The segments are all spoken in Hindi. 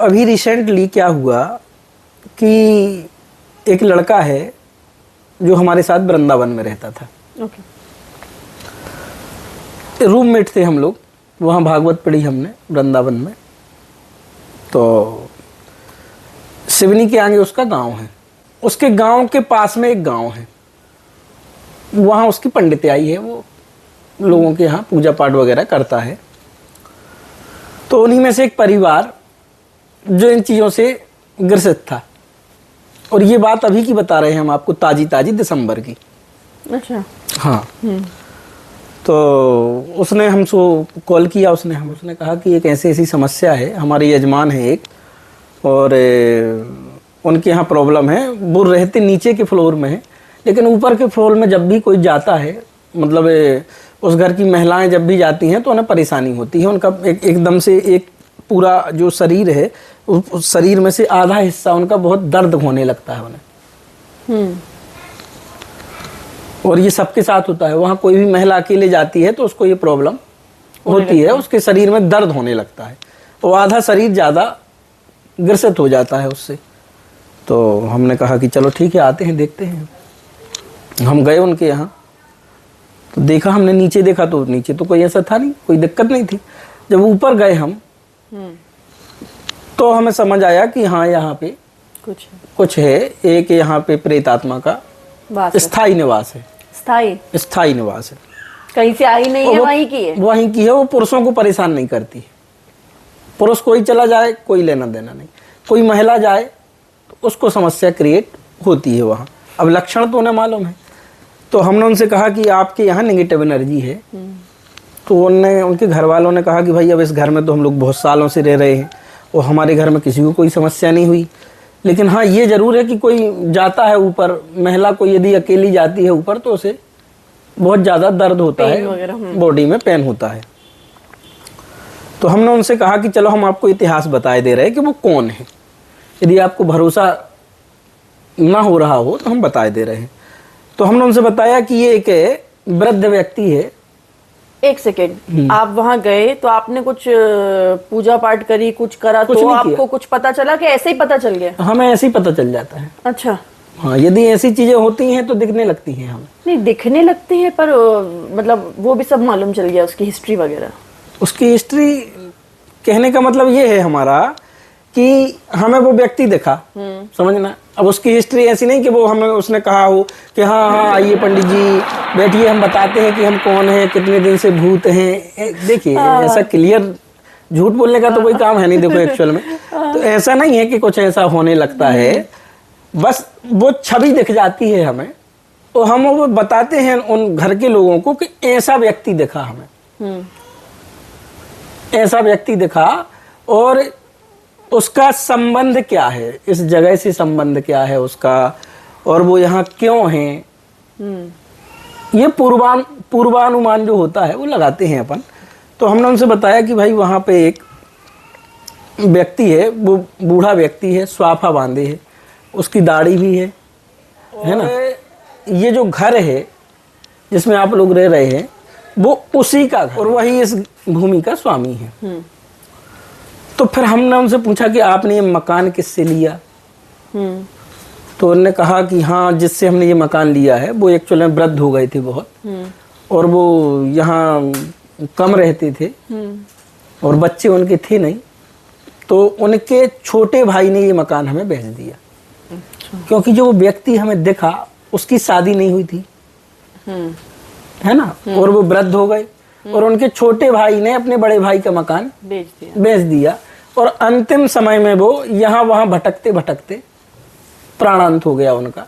अभी रिसेंटली क्या हुआ कि एक लड़का है जो हमारे साथ वृंदावन में रहता था। ओके। रूममेट थे हम लोग, वहाँ भागवत पढ़ी हमने वृंदावन में। तो सिवनी के आगे उसका गांव है, उसके गांव के पास में एक गांव है, वहाँ उसकी पंडित आई है, वो लोगों के यहाँ पूजा पाठ वगैरह करता है। तो उन्हीं में से एक परिवार जो इन चीज़ों से ग्रसित था, और ये बात अभी की बता रहे हैं हम आपको, ताजी ताजी दिसंबर की। अच्छा। हाँ। तो उसने हमसे कॉल किया, उसने कहा कि एक ऐसी समस्या है, हमारे यजमान है एक, और उनके यहाँ प्रॉब्लम है। वो रहते नीचे के फ्लोर में है, लेकिन ऊपर के फ्लोर में जब भी कोई जाता है, मतलब उस घर की महिलाएं जब भी जाती हैं तो उन्हें परेशानी होती है। उनका एकदम से एक पूरा जो शरीर है, उस शरीर में से आधा हिस्सा उनका बहुत दर्द होने लगता है उन्हें। और ये सबके साथ होता है, वहाँ कोई भी महिला अकेले जाती है तो उसको ये प्रॉब्लम होती है, उसके शरीर में दर्द होने लगता है, और आधा शरीर ज़्यादा ग्रसित हो जाता है उससे। तो हमने कहा कि चलो ठीक है, आते हैं देखते हैं। हम गए उनके यहाँ, तो देखा, हमने नीचे देखा तो नीचे तो कोई ऐसा था नहीं, कोई दिक्कत नहीं थी। जब ऊपर गए हम तो हमें समझ आया कि हाँ यहाँ पे कुछ है, एक यहाँ पे प्रेत आत्मा का स्थायी निवास है। स्थायी निवास है, कहीं से आई नहीं है, वहीं की है। वहीं की है। वो पुरुषों को परेशान नहीं करती है। पुरुष कोई चला जाए कोई लेना देना नहीं, कोई महिला जाए तो उसको समस्या क्रिएट होती है वहाँ। अब लक्षण तो उन्हें मालूम है। तो हमने उनसे कहा कि आपके यहाँ नेगेटिव एनर्जी है। तो उनके घर वालों ने कहा कि भाई अब इस घर में तो हम लोग बहुत सालों से रह रहे हैं और हमारे घर में किसी को कोई समस्या नहीं हुई, लेकिन हाँ ये जरूर है कि कोई जाता है ऊपर, महिला को यदि अकेली जाती है ऊपर तो उसे बहुत ज़्यादा दर्द होता है, बॉडी में पेन होता है। तो हमने उनसे कहा कि चलो हम आपको इतिहास बताए दे रहे हैं कि वो कौन है, यदि आपको भरोसा ना हो रहा हो तो हम बताए दे रहे हैं। तो हमने उनसे बताया कि ये एक वृद्ध व्यक्ति है। एक सेकेंड, आप वहां गए तो आपने कुछ पूजा पाठ करी, कुछ करा, कुछ तो आपको कुछ पता चला कि ऐसे ही पता चल गया? हमें ऐसे ही पता चल जाता है। अच्छा। हाँ, यदि ऐसी चीजें होती हैं तो दिखने लगती हैं हमें। नहीं दिखने लगती हैं, पर मतलब वो भी सब मालूम चल गया, उसकी हिस्ट्री वगैरह? उसकी हिस्ट्री कहने का मतलब ये है हमारा कि हमें वो व्यक्ति दिखा, समझना। अब उसकी हिस्ट्री ऐसी नहीं कि वो हमें उसने कहा हो कि हाँ हाँ आइए पंडित जी बैठिए, हम बताते हैं कि हम कौन हैं, कितने दिन से भूत हैं। देखिए ऐसा क्लियर झूठ बोलने का तो कोई काम है नहीं। देखो एक्चुअल में तो ऐसा नहीं है कि कुछ ऐसा होने लगता है, बस वो छवि दिख जाती है हमें, तो हम वो बताते हैं उन घर के लोगों को कि ऐसा व्यक्ति दिखा हमें, ऐसा व्यक्ति दिखा, और उसका संबंध क्या है, इस जगह से संबंध क्या है उसका, और वो यहाँ क्यों है। ये पूर्वानुमान जो होता है वो लगाते हैं अपन। तो हमने उनसे बताया कि भाई वहाँ पे एक व्यक्ति है, वो बूढ़ा व्यक्ति है, स्वाफा बांधे है, उसकी दाढ़ी भी है ना। ये जो घर है जिसमें आप लोग रह रहे हैं वो उसी का घर, और वही इस भूमि का स्वामी है। तो फिर हमने उनसे पूछा कि आपने ये मकान किससे लिया? तो उन्होंने कहा कि हाँ, जिससे हमने ये मकान लिया है वो एक्चुअली में वृद्ध हो गए थे बहुत, और वो यहाँ कम रहते थे और बच्चे उनके थे नहीं, तो उनके छोटे भाई ने ये मकान हमें बेच दिया। क्योंकि जो व्यक्ति हमें दिखा उसकी शादी नहीं हुई थी, है ना, और वो वृद्ध हो गए, और उनके छोटे भाई ने अपने बड़े भाई का मकान बेच दिया, और अंतिम समय में वो यहाँ वहाँ भटकते भटकते प्राणांत हो गया उनका।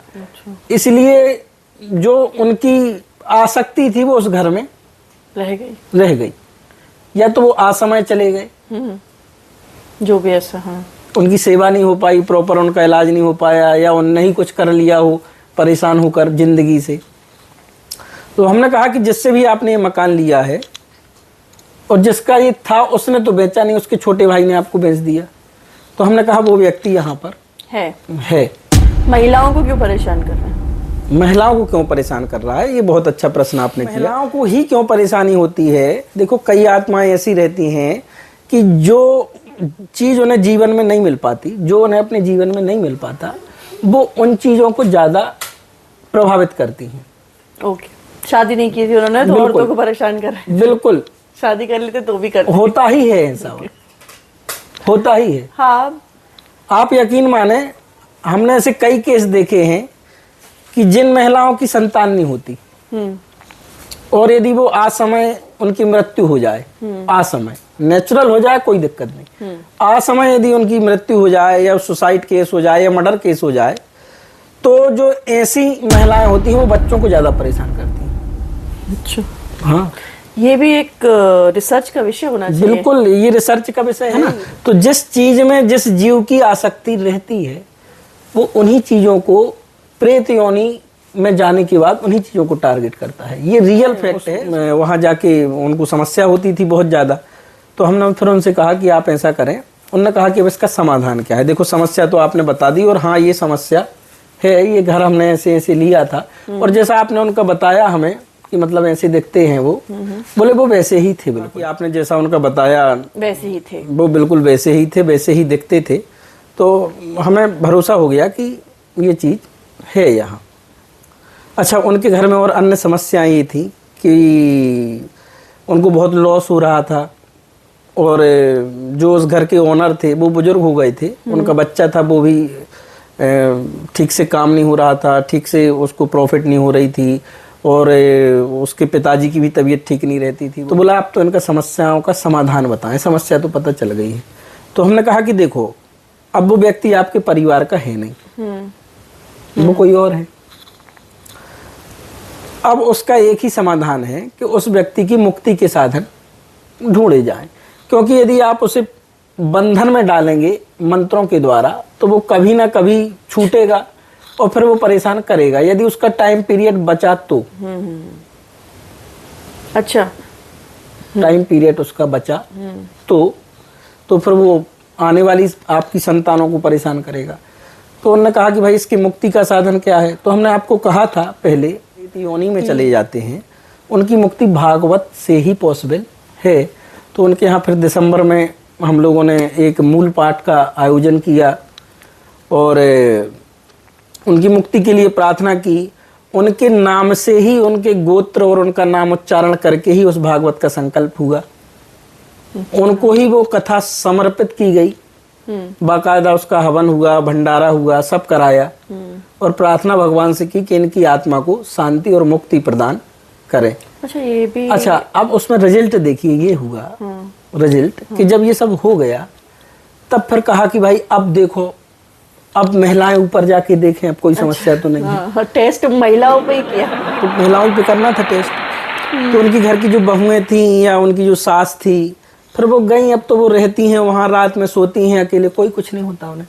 इसलिए जो उनकी आसक्ति थी वो उस घर में रह गई, या तो वो असमय चले गए, जो भी ऐसा। हाँ, उनकी सेवा नहीं हो पाई, प्रॉपर उनका इलाज नहीं हो पाया, या उन्होंने ही कुछ कर लिया हो परेशान होकर जिंदगी से। तो हमने कहा कि जिससे भी आपने ये मकान लिया है और जिसका ये था उसने तो बेचा नहीं, उसके छोटे भाई ने आपको बेच दिया। तो हमने कहा वो व्यक्ति यहाँ पर है। महिलाओं को क्यों परेशान कर रहा है? महिलाओं को क्यों परेशान कर रहा है, ये बहुत अच्छा प्रश्न आपने किया। महिलाओं को ही क्यों परेशानी होती है? देखो कई आत्माएं ऐसी रहती हैं कि जो चीज उन्हें जीवन में नहीं मिल पाती, जो उन्हें अपने जीवन में नहीं मिल पाता, वो उन चीजों को ज्यादा प्रभावित करती हैं। ओके, शादी नहीं की थी उन्होंने तो औरतों को परेशान कर रहे हैं। बिल्कुल, शादी कर लेते तो भी कर होता ही है ऐसा, होता ही है। हाँ, आप यकीन माने, हमने ऐसे कई केस देखे हैं कि जिन महिलाओं की संतान नहीं होती और यदि वो असमय उनकी मृत्यु हो जाए, असमय, नेचुरल हो जाए कोई दिक्कत नहीं, असमय यदि उनकी मृत्यु हो जाए या सुसाइड केस हो जाए या मर्डर केस हो जाए, तो जो ऐसी महिलाएं होती हैं वो बच्चों को ज्यादा परेशान करती हैं। अच्छा, हाँ, ये भी एक रिसर्च का विषय होना चाहिए। बिल्कुल, ये रिसर्च का विषय है ना। तो जिस चीज में जिस जीव की आसक्ति रहती है, वो उन्हीं चीजों को प्रेत योनि में जाने के बाद उन्हीं चीजों को टारगेट करता है। ये रियल फैक्ट है। वहां जाके उनको समस्या होती थी बहुत ज्यादा, तो हमने फिर उनसे कहा कि आप ऐसा करें। उन्होंने कहा कि अब इसका समाधान क्या है। देखो, समस्या तो आपने बता दी, और हाँ ये समस्या है, ये घर हमने ऐसे ऐसे लिया था, और जैसा आपने उनका बताया हमें कि मतलब ऐसे दिखते हैं वो, बोले वो वैसे ही थे, बिल्कुल आपने जैसा उनका बताया वैसे ही थे, वो बिल्कुल वैसे ही थे, वैसे ही दिखते थे। तो हमें भरोसा हो गया कि ये चीज है यहाँ। अच्छा, उनके घर में और अन्य समस्याएं ये थी कि उनको बहुत लॉस हो रहा था, और जो उस घर के ओनर थे वो बुजुर्ग हो गए थे, उनका बच्चा था वो भी ठीक से काम नहीं हो रहा था, ठीक से उसको प्रॉफिट नहीं हो रही थी, और उसके पिताजी की भी तबीयत ठीक नहीं रहती थी। तो बोला आप तो इनका समस्याओं का समाधान बताएं, समस्या तो पता चल गई है। तो हमने कहा कि देखो, अब वो व्यक्ति आपके परिवार का है नहीं, वो कोई और है। अब उसका एक ही समाधान है कि उस व्यक्ति की मुक्ति के साधन ढूंढे जाएं, क्योंकि यदि आप उसे बंधन में डालेंगे मंत्रों के द्वारा, तो वो कभी ना कभी छूटेगा और फिर वो परेशान करेगा, यदि उसका टाइम पीरियड बचा तो। अच्छा, टाइम पीरियड उसका बचा तो फिर वो आने वाली आपकी संतानों को परेशान करेगा। तो उन्होंने कहा कि भाई इसकी मुक्ति का साधन क्या है। तो हमने आपको कहा था पहले, योनि में चले जाते हैं, उनकी मुक्ति भागवत से ही पॉसिबल है। तो उनके यहाँ फिर दिसंबर में हम लोगों ने एक मूल पाठ का आयोजन किया और उनकी मुक्ति के लिए प्रार्थना की। उनके नाम से ही, उनके गोत्र और उनका नाम उच्चारण करके ही उस भागवत का संकल्प हुआ। उनको ही वो कथा समर्पित की गई, बाकायदा उसका हवन हुआ, भंडारा हुआ, सब कराया, और प्रार्थना भगवान से की कि इनकी आत्मा को शांति और मुक्ति प्रदान करें। अच्छा, ये भी अच्छा, अब उसमें रिजल्ट देखिए, ये हुआ रिजल्ट कि जब ये सब हो गया, तब फिर कहा कि भाई अब देखो, अब महिलाएं ऊपर जाके देखें, अब कोई समस्या तो नहीं है। टेस्ट महिलाओं पे ही किया, तो महिलाओं पे करना था टेस्ट। तो उनकी घर की जो बहुएं थी या उनकी जो सास थी, फिर वो गई, अब तो वो रहती हैं वहां, रात में सोती हैं अकेले, कोई कुछ नहीं होता उन्हें।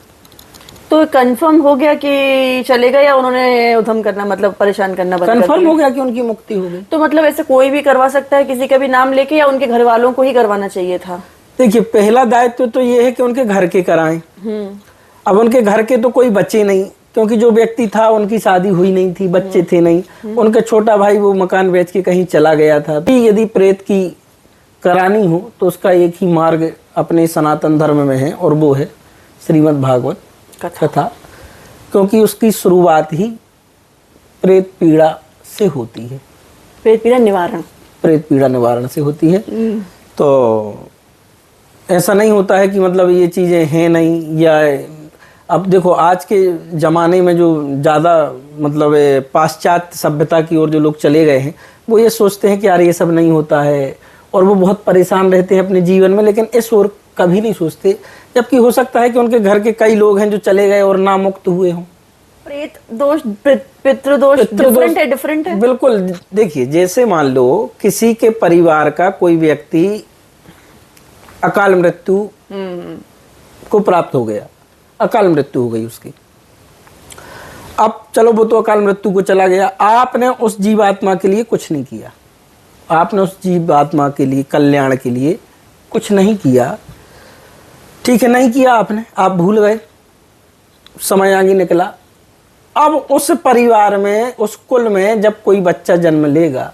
तो कंफर्म हो गया कि चलेगा, या उन्होंने उधम करना, मतलब परेशान करना बंद कर दिया? कंफर्म हो गया कि उनकी मुक्ति हो गई। तो मतलब ऐसे कोई भी करवा सकता है किसी का भी नाम लेके, या उनके घर वालों को ही करवाना चाहिए था? देखिए, पहला दायित्व तो ये है कि उनके घर के कराएं। अब उनके घर के तो कोई बच्चे नहीं, क्योंकि जो व्यक्ति था उनकी शादी हुई नहीं थी, बच्चे थे नहीं। उनका छोटा भाई वो मकान बेच के कहीं चला गया था। यदि प्रेत की करानी हो तो उसका एक ही मार्ग अपने सनातन धर्म में है, और वो है श्रीमद् भागवत कथा, क्योंकि उसकी शुरुआत ही प्रेत पीड़ा से होती है। प्रेत पीड़ा निवारण, प्रेत पीड़ा निवारण से होती है। तो ऐसा नहीं होता है कि मतलब ये चीजें हैं नहीं, या अब देखो आज के जमाने में जो ज्यादा मतलब पाश्चात्य सभ्यता की ओर जो लोग चले गए हैं, वो ये सोचते हैं कि यार ये सब नहीं होता है, और वो बहुत परेशान रहते हैं अपने जीवन में, लेकिन इस ओर कभी नहीं सोचते। जबकि हो सकता है कि उनके घर के कई लोग हैं जो चले गए और ना मुक्त हुए हों। प्रेत दोष, पितृदोष डिफरेंट है। बिल्कुल, देखिए जैसे मान लो किसी के परिवार का कोई व्यक्ति अकाल मृत्यु को प्राप्त हो गया, अकाल मृत्यु हो गई उसकी। अब चलो वो तो अकाल मृत्यु को चला गया, आपने उस जीवात्मा के लिए कुछ नहीं किया, आपने उस जीवात्मा के लिए कल्याण के लिए कुछ नहीं किया, ठीक है, नहीं किया आपने, आप भूल गए, समय आगे निकला। अब उस परिवार में, उस कुल में जब कोई बच्चा जन्म लेगा,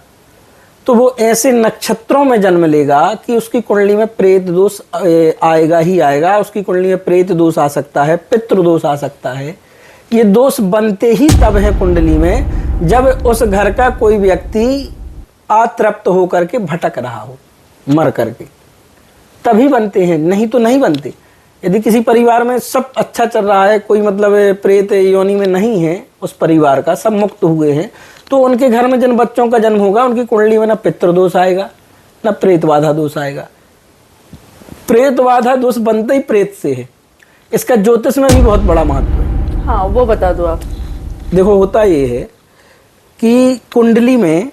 तो वो ऐसे नक्षत्रों में जन्म लेगा कि उसकी कुंडली में प्रेत दोष आएगा ही आएगा। उसकी कुंडली में प्रेत दोष आ सकता है, पितृ दोष आ सकता है। ये दोष बनते ही तब है कुंडली में जब उस घर का कोई व्यक्ति अतृप्त होकर के भटक रहा हो, मर करके, तभी बनते हैं, नहीं तो नहीं बनते। यदि किसी परिवार में सब अच्छा चल रहा है, कोई मतलब प्रेत योनि में नहीं है उस परिवार का, सब मुक्त हुए हैं, तो उनके घर में जिन बच्चों का जन्म होगा उनकी कुंडली में ना पितृदोष आएगा ना प्रेत बाधा दोष आएगा। प्रेत बाधा दोष बनते ही प्रेत से है। इसका ज्योतिष में भी बहुत बड़ा महत्व है। हाँ, वो बता दो आप। देखो, होता ये है कि कुंडली में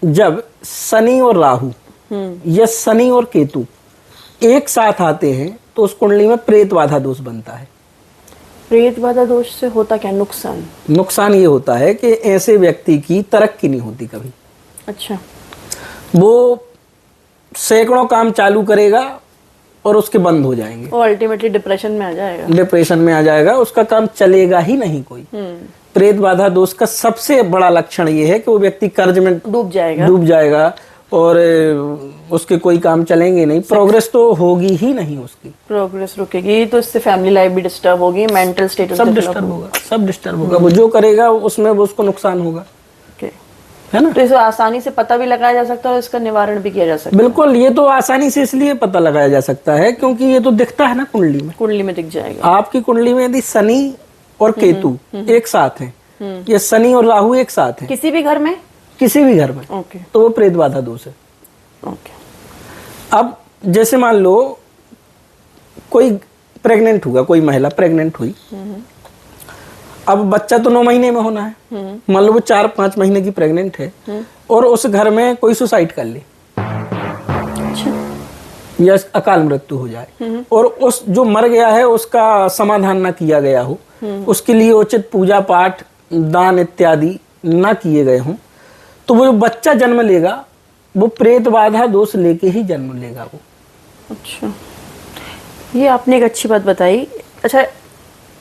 जब शनि और राहु या शनि और केतु एक साथ आते हैं तो उस कुंडली में प्रेत बाधा दोष बनता है। प्रेत बाधा दोष से होता क्या नुकसान? नुकसान ये होता है कि ऐसे व्यक्ति की तरक्की नहीं होती कभी। अच्छा। वो सैकड़ों काम चालू करेगा और उसके बंद हो जाएंगे, वो अल्टीमेटली डिप्रेशन में आ जाएगा। डिप्रेशन में आ जाएगा, उसका काम चलेगा ही नहीं कोई। प्रेत बाधा दोष का सबसे बड़ा लक्षण ये है कि वो व्यक्ति कर्ज में डूब जाएगा और उसके कोई काम चलेंगे नहीं, प्रोग्रेस तो होगी ही नहीं, उसकी प्रोग्रेस रुकेगी तो इससे फैमिली लाइफ भी डिस्टर्ब होगी, मेंटल स्टेटस सब डिस्टर्ब होगा। वो जो करेगा उसमें वो उसको नुकसान होगा, है ना। तो इसे आसानी से पता भी लगाया जा सकता है और इसका निवारण भी किया जा सकता है। बिल्कुल, ये तो आसानी से इसलिए पता लगाया जा सकता है क्योंकि ये तो दिखता है ना कुंडली में दिख जाएगा। आपकी कुंडली में यदि शनि और केतु एक साथ हैं, या शनि और राहु एक साथ हैं किसी भी घर में, ओके, तो वो प्रेत बाधा दोष है। ओके। अब जैसे मान लो कोई प्रेग्नेंट हुआ, कोई महिला प्रेग्नेंट हुई, अब बच्चा तो 9 महीने में होना है, मान लो वो 4-5 महीने की प्रेग्नेंट है और उस घर में कोई सुसाइड कर ले या अकाल मृत्यु हो जाए और उस जो मर गया है उसका समाधान ना किया गया हो, उसके लिए उचित पूजा पाठ दान इत्यादि ना किए गए हों, तो वो जो बच्चा जन्म लेगा वो प्रेत बाधा दोष लेके ही जन्म लेगा वो। अच्छा, ये आपने एक अच्छी बात बताई। अच्छा,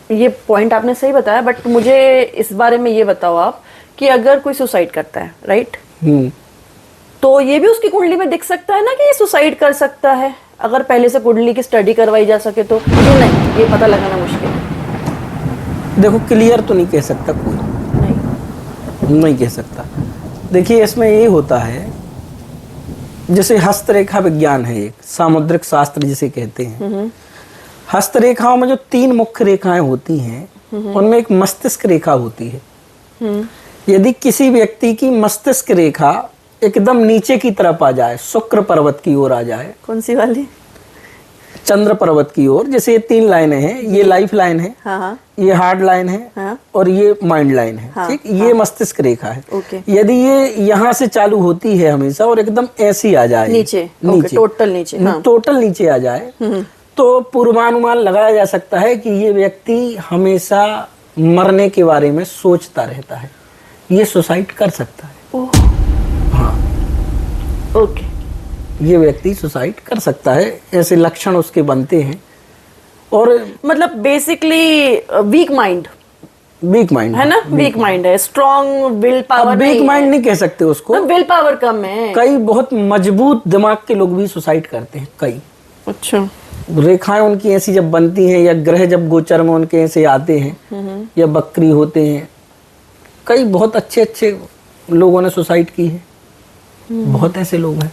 ये पॉइंट आपने सही बताया, बट मुझे इस बारे में ये बताओ आप कि अगर कोई सुसाइड करता है, राइट, तो ये भी उसकी कुंडली में दिख सकता है ना कि ये सुसाइड कर सकता है? अगर पहले से कुंडली की स्टडी करवाई जा सके तो ये नहीं, ये पता लगाना मुश्किल है। देखो, क्लियर तो नहीं कह सकता कोई, नहीं कह सकता। देखिए, इसमें ये होता है जैसे हस्तरेखा विज्ञान है, एक सामुद्रिक शास्त्र जिसे कहते हैं। हस्तरेखाओं में जो 3 मुख्य रेखाएं होती हैं उनमें एक मस्तिष्क रेखा होती है। यदि किसी व्यक्ति की मस्तिष्क रेखा एकदम नीचे की तरफ आ जाए, शुक्र पर्वत की ओर आ जाए, कौन सी वाली? चंद्र पर्वत की ओर, जैसे ये 3 लाइनें हैं, ये लाइफ लाइन है, हाँ, ये हार्ड लाइन है, हाँ, और ये माइंड लाइन है, हाँ, ठीक, ये मस्तिष्क रेखा है। ओके। यदि ये यहाँ से चालू होती है हमेशा और एकदम ऐसी आ जाए नीचे, टोटल नीचे, हाँ, टोटल नीचे आ जाए, तो पूर्वानुमान लगाया जा सकता है कि ये व्यक्ति हमेशा मरने के बारे में सोचता रहता है, ये सुसाइड कर सकता है। हाँ, ओके, ये व्यक्ति सुसाइड कर सकता है, ऐसे लक्षण उसके बनते हैं। और मतलब बेसिकली वीक माइंड है ना, वीक माइंड है, strong will power weak mind नहीं कह सकते उसको, विल पावर कम है। कई बहुत मजबूत दिमाग के लोग भी सुसाइड करते हैं, कई। अच्छा, रेखाएं उनकी ऐसी जब बनती हैं या ग्रह जब गोचर में उनके ऐसे आते हैं या बकरी होते हैं, कई बहुत अच्छे लोगों ने सुसाइड की है, बहुत ऐसे लोग हैं।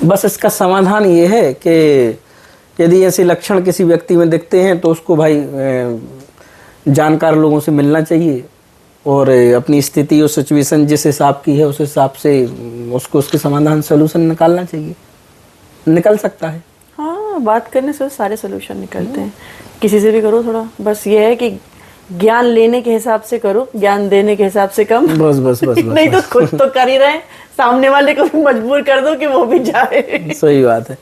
बस इसका समाधान ये है कि यदि ऐसे लक्षण किसी व्यक्ति में दिखते हैं तो उसको भाई जानकार लोगों से मिलना चाहिए और अपनी स्थिति और सिचुएशन जिस हिसाब की है उस हिसाब से उसको उसके समाधान सोल्यूशन निकालना चाहिए, निकल सकता है। हाँ, बात करने से सारे सोल्यूशन निकलते हैं, किसी से भी करो थोड़ा, बस ये है कि ज्ञान लेने के हिसाब से करो, ज्ञान देने के हिसाब से कम। बस नहीं तो खुद तो कर ही रहे, सामने वाले को भी मजबूर कर दो कि वो भी जाए। सही बात है।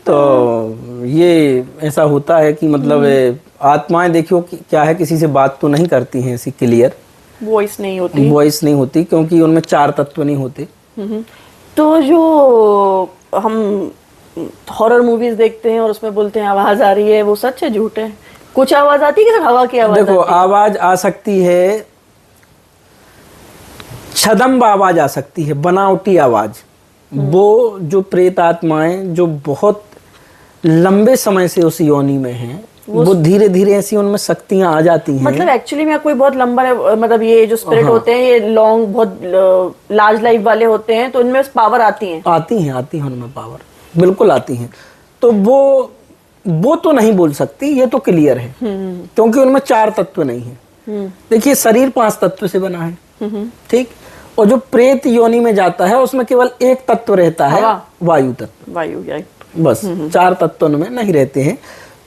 तो ये ऐसा होता है कि मतलब आत्माएं देखियो क्या है, किसी से बात तो नहीं करती हैं ऐसी क्लियर, वॉइस नहीं होती क्योंकि उनमें 4 तत्व नहीं होते। तो जो हम हॉरर मूवीज देखते हैं और उसमें बोलते हैं आवाज आ रही है, वो सच है झूठ है? कुछ आवाज आती है कि सिर्फ हवा की आवाज? देखो, आवाज आ सकती है छदम्ब आवाज आ सकती है, बनावटी आवाज। वो जो प्रेत आत्माएं जो बहुत लंबे समय से उस योनि में हैं, वो धीरे धीरे ऐसी उनमें शक्तियां आ जाती हैं। मतलब एक्चुअली में कोई बहुत लंबा मतलब ये जो स्पिरिट होते हैं ये लॉन्ग बहुत लार्ज लाइफ वाले होते हैं, तो उनमें पावर आती है। आती हैं उनमें पावर, बिल्कुल आती हैं। तो वो तो नहीं बोल सकती, ये तो क्लियर है, क्योंकि उनमें 4 तत्व नहीं है। देखिए शरीर 5 तत्व से बना है, ठीक। और जो प्रेत योनि में जाता है उसमें केवल 1 तत्व रहता है, वायु तत्व। वायु, बस 4 तत्व उनमें नहीं रहते हैं।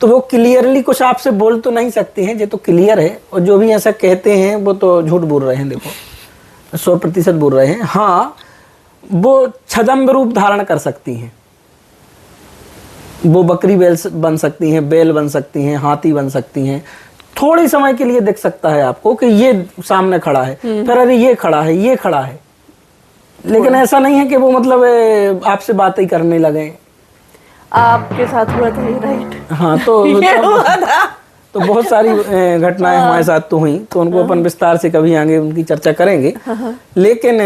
तो वो क्लियरली कुछ आपसे बोल तो नहीं सकते हैं, ये तो क्लियर है। और जो भी ऐसा कहते हैं वो तो झूठ बोल रहे हैं, देखो 100% बोल रहे हैं। हाँ, वो छदम्ब रूप धारण कर सकती हैं, वो बकरी बैल बन सकती हैं, बैल बन सकती हैं, हाथी बन सकती हैं। थोड़े समय के लिए दिख सकता है आपको कि ये सामने खड़ा है, फिर अरे ये खड़ा है, ये खड़ा है, लेकिन ऐसा नहीं है कि वो मतलब आपसे बातें ही करने लगे। आपके साथ हुआ था ये, राइट? हाँ, तो बहुत सारी घटनाएं हमारे साथ तो हुई, तो उनको अपन विस्तार से कभी आगे उनकी चर्चा करेंगे। लेकिन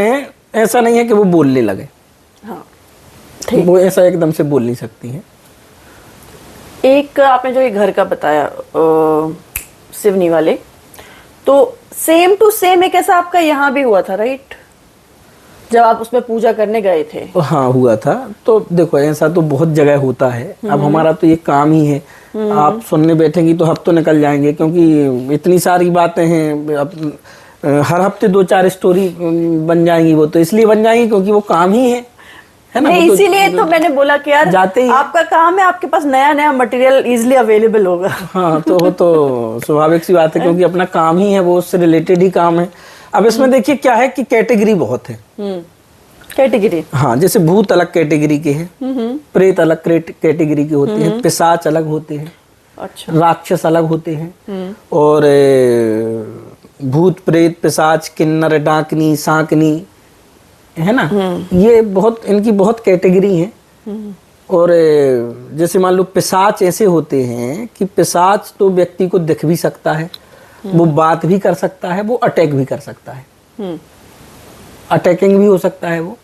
ऐसा नहीं है कि वो बोलने लगे। हाँ, वो ऐसा एकदम से बोल नहीं सकती हैं। एक आपने जो ये घर का बताया सिवनी वाले, तो सेम टू सेम एक ऐसा आपका यहाँ भी हुआ था, राइट? जब आप उसमें पूजा करने गए थे। हाँ, हुआ था। तो देखो ऐसा तो बहुत जगह होता है। अब हमारा तो ये काम ही है, आप सुनने बैठेंगी तो हफ्तों निकल जाएंगे, क्योंकि इतनी सारी बातें हैं। अब हर हफ्ते 2-4 स्टोरी बन जाएंगी, वो तो इसलिए बन जाएंगी क्योंकि वो काम ही है ना। इसीलिए तो मैंने बोला कि यार जाते ही आपका काम है, आपके पास नया नया मटेरियल इजीली अवेलेबल होगा। हाँ, तो वो तो स्वाभाविक सी बात है, क्योंकि अपना काम ही है, वो उससे रिलेटेड ही काम है। अब इसमें देखिए क्या है कि कैटेगरी बहुत है। कैटेगरी, हाँ, जैसे भूत अलग कैटेगरी के हैं, प्रेत अलग कैटेगरी के होते हैं, पिशाच अलग होते हैं, अच्छा, राक्षस अलग होते हैं। और भूत प्रेत पिशाच किन्नर डाकनी सांकनी है ना, ये बहुत इनकी बहुत कैटेगरी है। और जैसे मान लो पिशाच ऐसे होते हैं कि पिशाच तो व्यक्ति को दिख भी सकता है, वो बात भी कर सकता है, वो अटैक भी कर सकता है, अटैकिंग भी हो सकता है, वो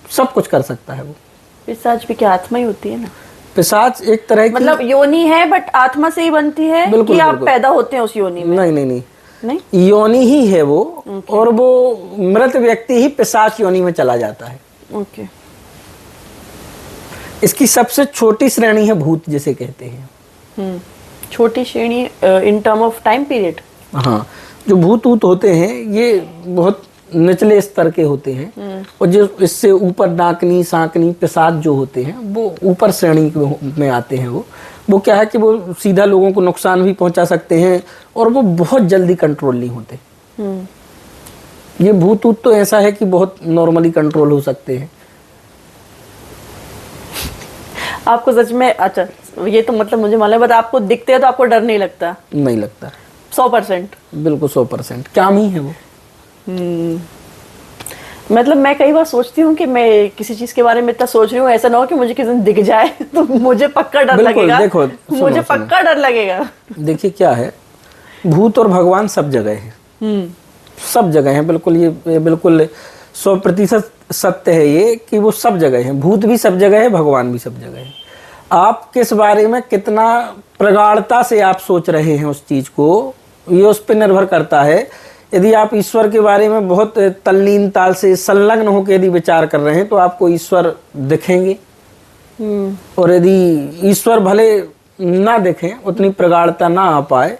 सब कुछ कर सकता है। वो पिशाच भी क्या आत्मा ही होती है ना? पिशाच एक तरह की मतलब योनि है, बट आत्मा से ही बनती है। बिल्कुल, कि आप पैदा होते हैं उस योनि में? नहीं नहीं नहीं, नहीं, योनि ही है वो। और वो मृत व्यक्ति ही पिशाच योनि में चला जाता है। ओके। इसकी सबसे छोटी श्रेणी है भूत, जिसे कहते हैं। छोटी श्रेणी in term of time period? हाँ, जो भूत होते हैं ये बहुत निचले स्तर के होते हैं। और जो इससे ऊपर डाकनी सांकनी पिशाच जो होते हैं वो ऊपर श्रेणी में आते हैं। वो क्या है कि वो सीधा लोगों को नुकसान भी पहुंचा सकते हैं, और वो बहुत जल्दी कंट्रोल नहीं होते। ये भूत तो ऐसा है कि बहुत नॉर्मली कंट्रोल हो सकते हैं। आपको सच में, अच्छा ये तो मतलब मुझे मालूम है, बट आपको दिखते हैं तो आपको डर नहीं लगता? नहीं लगता, 100%? बिल्कुल 100%, काम ही है वो। मतलब मैं कई बार सोचती हूँ कि मैं किसी चीज के बारे में इतना सोच रही हूँ, ऐसा ना हो कि मुझे किसी दिन दिख जाए तो मुझे पक्का डर लगेगा। देखो, मुझे पक्का डर लगेगा। देखिए क्या है, भूत और भगवान सब जगह है, सब जगह है। बिल्कुल ये बिल्कुल 100% सत्य है ये कि वो सब जगह है। भूत भी सब जगह है, भगवान भी सब जगह है। आप किस बारे में कितना प्रगाढ़ता से आप सोच रहे हैं उस चीज को, ये उस पर निर्भर करता है। यदि आप ईश्वर के बारे में बहुत तल्लीनता से संलग्न होकर यदि विचार कर रहे हैं तो आपको ईश्वर दिखेंगे। और यदि ईश्वर भले ना दिखें, उतनी प्रगाढ़ता ना आ पाए,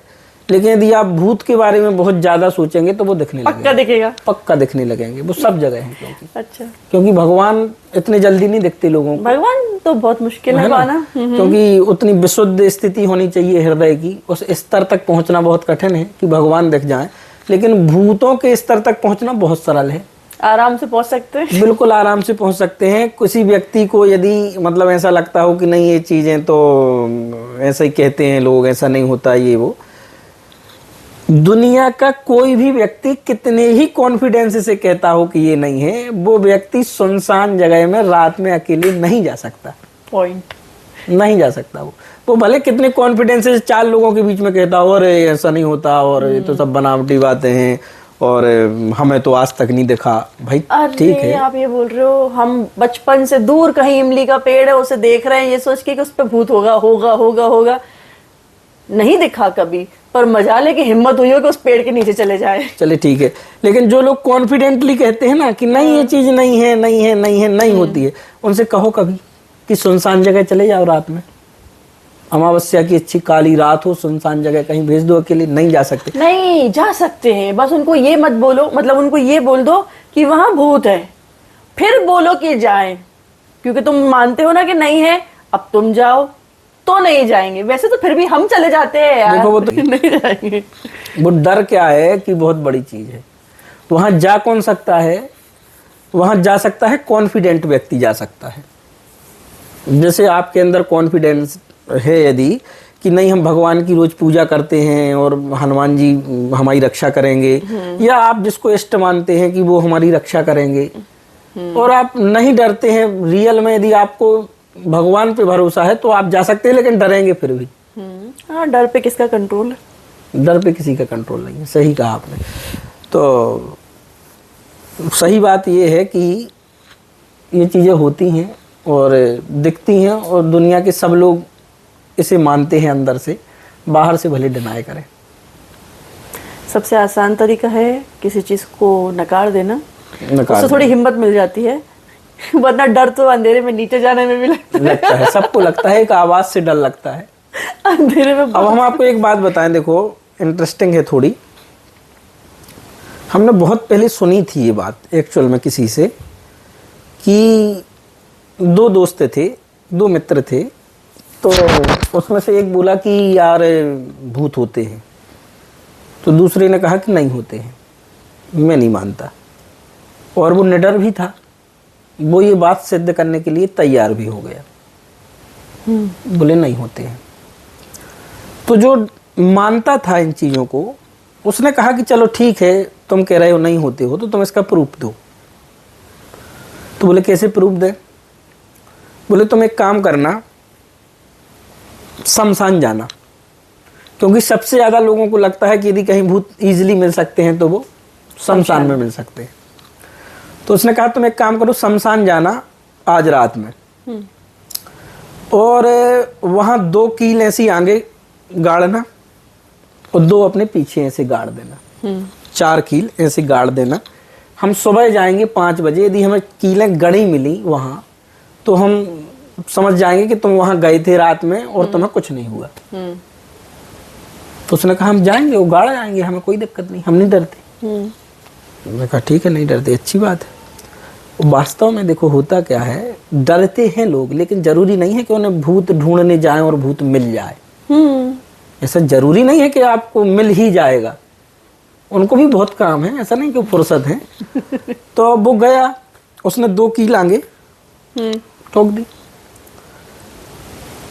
लेकिन यदि आप भूत के बारे में बहुत ज्यादा सोचेंगे तो वो दिखने लगेंगे, पक्का दिखेगा, पक्का दिखने लगेंगे। वो सब जगह है, अच्छा, क्योंकि भगवान इतने जल्दी नहीं दिखते लोगों को। भगवान तो बहुत मुश्किल है पाना, क्योंकि उतनी विशुद्ध स्थिति होनी चाहिए हृदय की। उस स्तर तक पहुंचना बहुत कठिन है कि भगवान दिख जाए, लेकिन भूतों के स्तर तक पहुंचना बहुत सरल है। आराम से पहुंच सकते हैं, बिल्कुल आराम से पहुंच सकते हैं। किसी व्यक्ति को यदि मतलब ऐसा लगता हो कि नहीं ये चीजें तो ऐसा ही कहते हैं लोग, ऐसा नहीं होता ये वो, दुनिया का कोई भी व्यक्ति कितने ही कॉन्फिडेंस से कहता हो कि ये नहीं है, वो व्यक्ति सुनसान जगह में रात में अकेले नहीं जा सकता। पॉइंट, नहीं जा सकता। वो भले कितने कॉन्फिडेंस से 4 लोगों के बीच में कहता हो अरे ऐसा नहीं होता और ये तो सब बनावटी बातें हैं और हमें तो आज तक नहीं देखा। भाई ठीक अरे है, आप ये बोल रहे हो, हम बचपन से दूर कहीं इमली का पेड़ है उसे देख रहे हैं ये सोच के कि उस पे भूत होगा होगा होगा होगा, नहीं दिखा कभी, पर मजाले की हिम्मत हुई हो कि उस पेड़ के नीचे चले जाए। चले ठीक है। लेकिन जो लोग कॉन्फिडेंटली कहते हैं ना कि नहीं ये चीज नहीं है नहीं है नहीं है नहीं होती है, उनसे कहो कभी कि सुनसान जगह चले जाओ रात में, अमावस्या की अच्छी काली रात हो, सुनसान जगह कहीं भेज दो अकेले, नहीं जा सकते। नहीं जा सकते हैं, बस उनको ये मत बोलो, मतलब उनको ये बोल दो कि वहां भूत है, फिर बोलो कि जाएं, क्योंकि तुम मानते हो ना कि नहीं है, अब तुम जाओ तो नहीं जाएंगे, वैसे तो फिर भी हम चले जाते हैं यार। देखो वो तो नहीं जाएंगे। वो डर क्या है कि बहुत बड़ी चीज है। वहां जा कौन सकता है? वहां जा सकता है कॉन्फिडेंट व्यक्ति जा सकता है। जैसे आपके अंदर कॉन्फिडेंस है यदि कि नहीं हम भगवान की रोज पूजा करते हैं और हनुमान जी हमारी रक्षा करेंगे, या आप जिसको इष्ट मानते हैं कि वो हमारी रक्षा करेंगे, और आप नहीं डरते हैं रियल में, यदि आपको भगवान पे भरोसा है तो आप जा सकते हैं, लेकिन डरेंगे फिर भी। हाँ, डर पे किसका कंट्रोल है? डर पे किसी का कंट्रोल नहीं है, सही कहा आपने। तो सही बात ये है कि ये चीज़ें होती हैं और दिखती हैं, और दुनिया के सब लोग इसे मानते हैं अंदर से, बाहर से भले डिनाई करें। सबसे आसान तरीका है किसी चीज को नकार देना, नकार उससे थोड़ी हिम्मत मिल जाती है, वरना डर तो अंधेरे में नीचे जाने में भी लगता है, सबको लगता है, एक आवाज से डर लगता है अंधेरे में। अब हम आपको एक बात बताएं, देखो इंटरेस्टिंग है थोड़ी। हमने बहुत पहले सुनी थी ये बात एक्चुअल में किसी से, कि दो दोस्त थे, दो मित्र थे, तो उसमें से एक बोला कि यार भूत होते हैं, तो दूसरे ने कहा कि नहीं होते हैं, मैं नहीं मानता। और वो निडर भी था, वो ये बात सिद्ध करने के लिए तैयार भी हो गया, बोले नहीं होते हैं। तो जो मानता था इन चीज़ों को, उसने कहा कि चलो ठीक है, तुम कह रहे हो नहीं होते हो तो तुम इसका प्रूफ दो। तो बोले कैसे प्रूफ दे? बोले तुम एक काम करना, शमशान जाना, क्योंकि सबसे ज़्यादा लोगों को लगता है कि यदि कहीं भूत ईजिली मिल सकते हैं तो वो शमशान में मिल सकते हैं। तो उसने कहा तुम एक काम करो, शमशान जाना आज रात में, और वहाँ 2 कील ऐसी आगे गाड़ना और 2 अपने पीछे ऐसे गाड़ देना, 4 कील ऐसे गाड़ देना। हम सुबह जाएंगे 5 बजे, यदि हमें कीलें गड़ी मिली वहाँ तो हम समझ जाएंगे कि तुम वहाँ गए थे रात में और तुम्हें कुछ नहीं हुआ। तो उसने कहा हम जाएंगे, वो गाड़ जाएंगे, हमें कोई दिक्कत नहीं, हम नहीं डरते। मैंने कहा ठीक है, नहीं डरते, अच्छी बात है। वास्तव में देखो होता क्या है, डरते हैं लोग, लेकिन जरूरी नहीं है कि उन्हें भूत ढूंढने जाएं और भूत मिल जाए। ऐसा जरूरी नहीं है कि आपको मिल ही जाएगा, उनको भी बहुत काम है, ऐसा नहीं कि फुर्सत है। तो वो गया, उसने 2 कील आगे ठोक दी।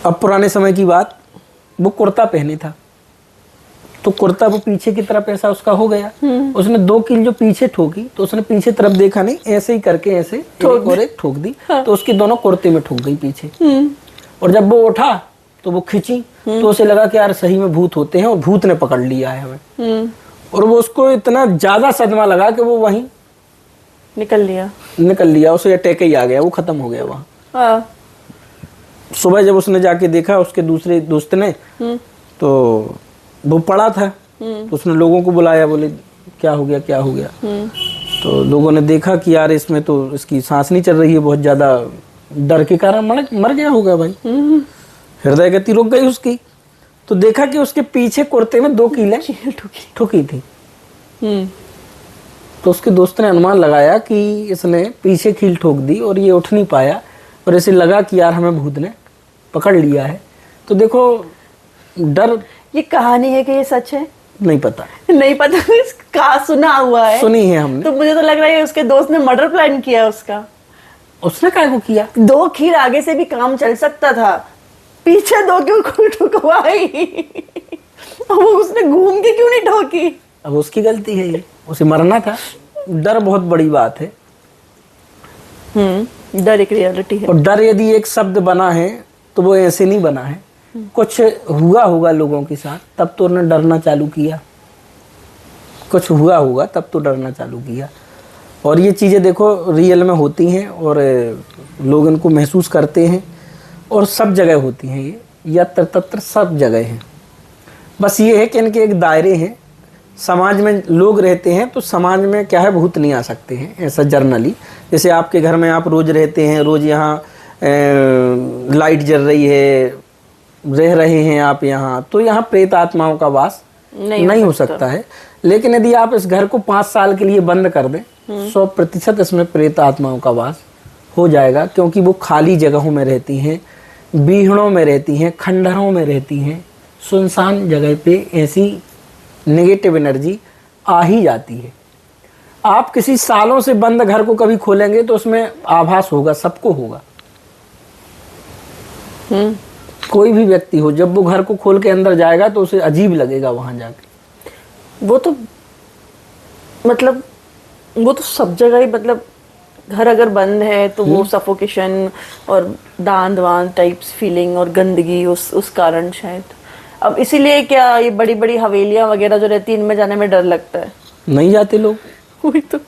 अब पुराने समय की बात, वो कुर्ता पहने था, तो कुर्ता वो पीछे की तरफ ऐसा उसका हो गया। उसने 2 कील जो पीछे ठोकी, तो उसने पीछे तरफ देखा नहीं, ऐसे ही करके ऐसे एक और एक ठोक दी। हाँ। तो उसकी दोनों कुर्ते में ठोक गई पीछे। और जब वो उठा तो वो खींची, तो उसे लगा कि यार सही में भूत होते हैं और भूत ने पकड़ लिया है हमें। और वो उसको इतना ज्यादा सदमा लगा कि वो वहीं निकल लिया, उसे अटैक ही आ गया, वो खत्म हो गया वहाँ। हाँ। सुबह जब उसने जाके देखा उसके दूसरे दोस्त ने, तो वो पड़ा था, तो उसने लोगों को बुलाया, बोले क्या हो गया क्या हो गया। तो लोगों ने देखा कि यार इसमें तो इसकी सांस नहीं चल रही है, बहुत ज्यादा डर के कारण मर गया होगा भाई, हृदय गति रुक गई उसकी। तो देखा कि उसके पीछे कुर्ते में 2 कीलें ठुकी थी। तो उसके दोस्त ने अनुमान लगाया कि इसने पीछे कील ठोक दी और ये उठ नहीं पाया, और इसे लगा कि यार हमें भूत ने पकड़ लिया है। तो देखो डर, ये कहानी है कि ये सच है? नहीं पता, कहा सुना हुआ है, सुनी है हमने। तो मुझे तो लग रहा है उसके दोस्त ने मर्डर प्लान किया उसका। उसने क्या को किया? 2 कील आगे से भी काम चल सकता था, पीछे 2 क्यों ठुकवाई? वो उसने घूम के क्यों नहीं ठोकी? अब उसकी गलती है, ये उसे मरना था। डर बहुत बड़ी बात है। डर एक रियलिटी है, और डर यदि एक शब्द बना है तो वो ऐसे नहीं बना है, कुछ हुआ होगा लोगों के साथ, तब तो उन्होंने डरना चालू किया। कुछ हुआ होगा तब तो डरना चालू किया। और ये चीज़ें देखो रियल में होती हैं और लोग इनको महसूस करते हैं और सब जगह होती हैं, ये यत्र तत्र सब जगह हैं। बस ये है कि इनके एक दायरे हैं, समाज में लोग रहते हैं तो समाज में क्या है भूत नहीं आ सकते हैं ऐसा जर्नली। जैसे आपके घर में आप रोज़ रहते हैं, रोज़ यहाँ लाइट जल रही है, रह रहे हैं आप यहाँ, तो यहाँ प्रेत आत्माओं का वास नहीं हो सकता है। लेकिन यदि आप इस घर को 5 साल के लिए बंद कर दें 100% इसमें प्रेत आत्माओं का वास हो जाएगा, क्योंकि वो खाली जगहों में रहती हैं, बीहड़ों में रहती हैं, खंडहरों में रहती हैं, सुनसान जगह पे ऐसी नेगेटिव एनर्जी आ ही जाती है। आप किसी सालों से बंद घर को कभी खोलेंगे तो उसमें आभास होगा, सबको होगा। कोई भी व्यक्ति हो, जब वो घर को खोल के अंदर जाएगा तो उसे अजीब लगेगा वहां जाके। वो तो मतलब वो तो सब जगह ही, मतलब घर अगर बंद है तो वो सफोकेशन और दांत वांत टाइप्स फीलिंग और गंदगी उस कारण शायद। अब इसीलिए क्या ये बड़ी बड़ी हवेलियां वगैरह जो रहती है इनमें जाने में डर लगता है, नहीं जाते लोग। वही तो।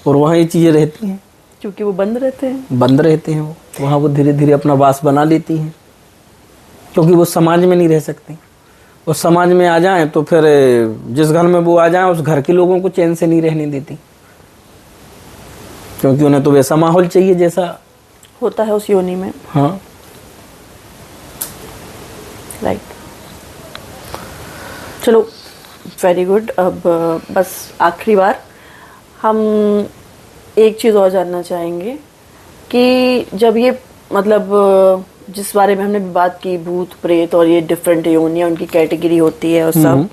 और वहाँ ये चीजें रहती हैं क्योंकि वो बंद रहते हैं, बंद रहते हैं वो वहाँ, वो धीरे धीरे अपना वास बना लेती हैं, क्योंकि वो समाज में नहीं रह सकती। और समाज में आ जाएं तो फिर जिस घर में वो आ जाएं उस घर के लोगों को चैन से नहीं रहने देती, क्योंकि उन्हें तो वैसा माहौल चाहिए जैसा होता है उस योनि में। हाँ, राइट। चलो वेरी गुड। अब बस आखिरी बार हम एक चीज़ और जानना चाहेंगे कि जब ये मतलब जिस बारे में हमने बात की भूत प्रेत और ये डिफरेंट योनियां उनकी कैटेगरी होती है और सब,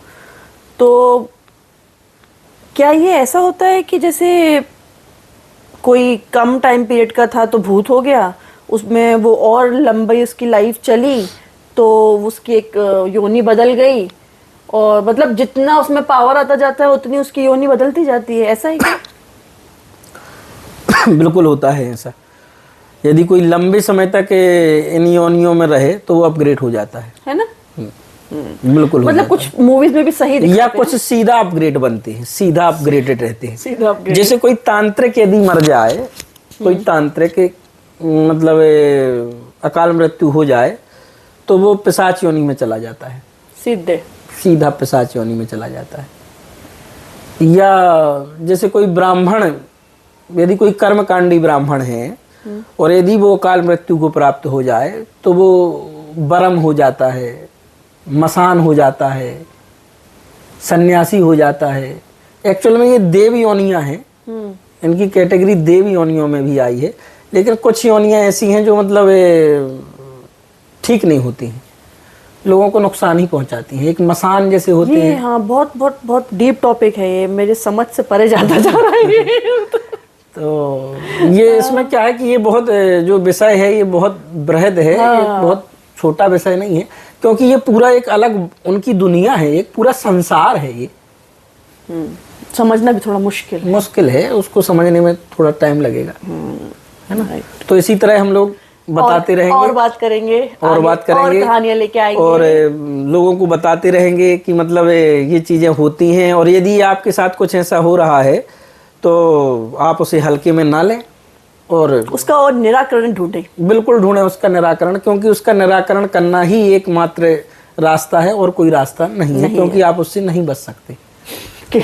तो क्या ये ऐसा होता है कि जैसे कोई कम टाइम पीरियड का था तो भूत हो गया, उसमें वो और लंबी उसकी लाइफ चली तो उसकी एक योनि बदल गई, और मतलब जितना उसमें पावर आता जाता है उतनी उसकी योनि बदलती जाती है, ऐसा ही क्या? बिल्कुल होता है ऐसा। यदि कोई लंबे समय तक इन योनियों में रहे तो वो अपग्रेड हो जाता है ना? बिल्कुल। मतलब कुछ मूवीज में भी सही दिखाते या कुछ सीधा अपग्रेड बनते हैं, सीधा अपग्रेडेड रहते हैं, सीधा अपग्रेड। जैसे कोई तांत्रिक यदि मर जाए, कोई तांत्रिक मतलब अकाल मृत्यु हो जाए तो वो पिशाच योनि में चला जाता है, सीधा पिशाच योनि में चला जाता है। या जैसे कोई ब्राह्मण, यदि कोई कर्मकांडी ब्राह्मण है और यदि वो अकाल मृत्यु को प्राप्त हो जाए तो वो बरम हो जाता है, मसान हो जाता है, सन्यासी हो जाता है। एक्चुअल में ये देव योनियां हैं, इनकी कैटेगरी देव योनियों में भी आई है, लेकिन कुछ योनियां ऐसी हैं जो मतलब ठीक नहीं होती हैं, लोगों को नुकसान ही पहुंचाती हैं, एक मसान जैसे होते हैं। हाँ, बहुत बहुत बहुत डीप टॉपिक है ये, मेरे समझ से परे जाता जा रहा है। तो ये इसमें क्या है कि ये बहुत जो विषय है ये बहुत बृहद है, ये बहुत छोटा विषय नहीं है, क्योंकि ये पूरा एक अलग उनकी दुनिया है, एक पूरा संसार है ये। समझना भी थोड़ा मुश्किल है, उसको समझने में थोड़ा टाइम लगेगा, है ना? तो इसी तरह हम लोग बताते रहेंगे और बात करेंगे और कहानियां लेके आएंगे और लोगों को बताते रहेंगे कि मतलब ये चीजें होती हैं। और यदि आपके साथ कुछ ऐसा हो रहा है तो आप उसे हल्के में ना लें और उसका और निराकरण ढूंढें, बिल्कुल ढूंढें उसका निराकरण, क्योंकि उसका निराकरण करना ही एकमात्र रास्ता है और कोई रास्ता नहीं है, क्योंकि आप उससे नहीं बच सकते,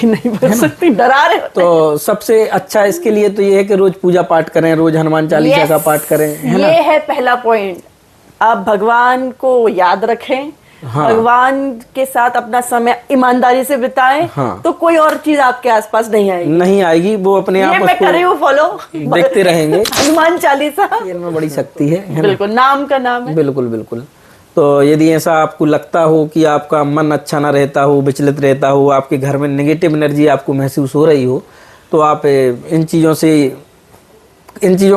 नहीं बच सकते, डरा रहे होते। तो सबसे अच्छा इसके लिए तो ये है कि रोज पूजा पाठ करें, रोज हनुमान चालीसा का पाठ करें, है ना? ये है पहला पॉइंट। आप भगवान को याद रखें, हाँ। भगवान के साथ अपना समय ईमानदारी से बिताएं, हाँ। तो कोई और चीज आपके आसपास नहीं आएगी, वो अपने आप मैं कर रही हूँ फॉलो, देखते रहेंगे। हनुमान चालीसा इनमें बड़ी शक्ति है बिल्कुल, नाम का नाम है। बिल्कुल बिल्कुल। तो यदि ऐसा आपको लगता हो कि आपका मन अच्छा ना रहता हो, विचलित रहता हो, आपके घर में नेगेटिव एनर्जी आपको महसूस हो रही हो, तो आप इन चीज़ों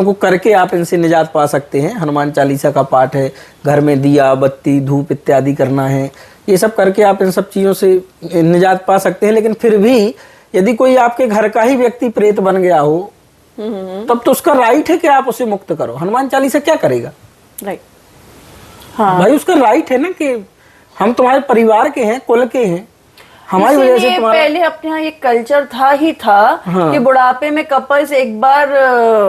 को करके आप इनसे निजात पा सकते हैं। हनुमान चालीसा का पाठ है, घर में दिया बत्ती धूप इत्यादि करना है, ये सब करके आप इन सब चीज़ों से निजात पा सकते हैं। लेकिन फिर भी यदि कोई आपके घर का ही व्यक्ति प्रेत बन गया हो तब तो उसका राइट है कि आप उसे मुक्त करो। हनुमान चालीसा क्या करेगा? राइट, हाँ भाई उसका राइट है ना कि हम तुम्हारे परिवार के हैं, कुल के हैं, हमारी वजह से तुम्हारा पहले अपने यहाँ ये कल्चर था ही था हाँ। कि बुढ़ापे में कपल्स एक बार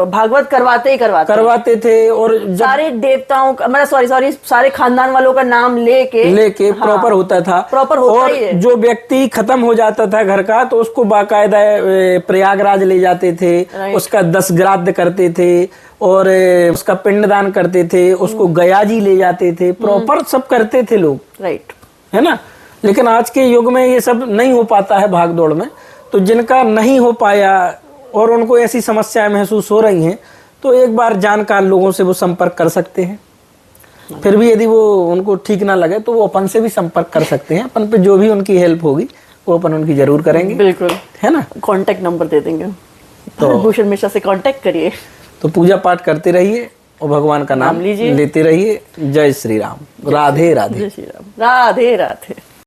भागवत करवाते थे। और जब सारे देवताओं का मतलब सॉरी सारे खानदान वालों का नाम लेके प्रॉपर होता था। प्रॉपर होता और ही है। जो व्यक्ति खत्म हो जाता था घर का तो उसको बाकायदा प्रयागराज ले जाते थे, उसका 10 श्राद्ध करते थे और उसका पिंडदान करते थे, उसको गया जी ले जाते थे, प्रॉपर सब करते थे लोग, राइट, है ना। लेकिन आज के युग में ये सब नहीं हो पाता है भाग दौड़ में। तो जिनका नहीं हो पाया और उनको ऐसी समस्याएं महसूस हो रही हैं तो एक बार जानकार लोगों से वो संपर्क कर सकते हैं। फिर भी यदि वो उनको ठीक ना लगे तो वो अपन से भी संपर्क कर सकते हैं। अपन पे जो भी उनकी हेल्प होगी वो अपन उनकी जरूर करेंगे, बिल्कुल, है ना। कांटेक्ट नंबर दे देंगे तो भूषण मिश्रा से कांटेक्ट करिए। तो पूजा पाठ करते रहिए और भगवान का नाम लीजिए, लेते रहिए। जय श्री राम, राधे राधे। जय श्री राम, राधे राधे।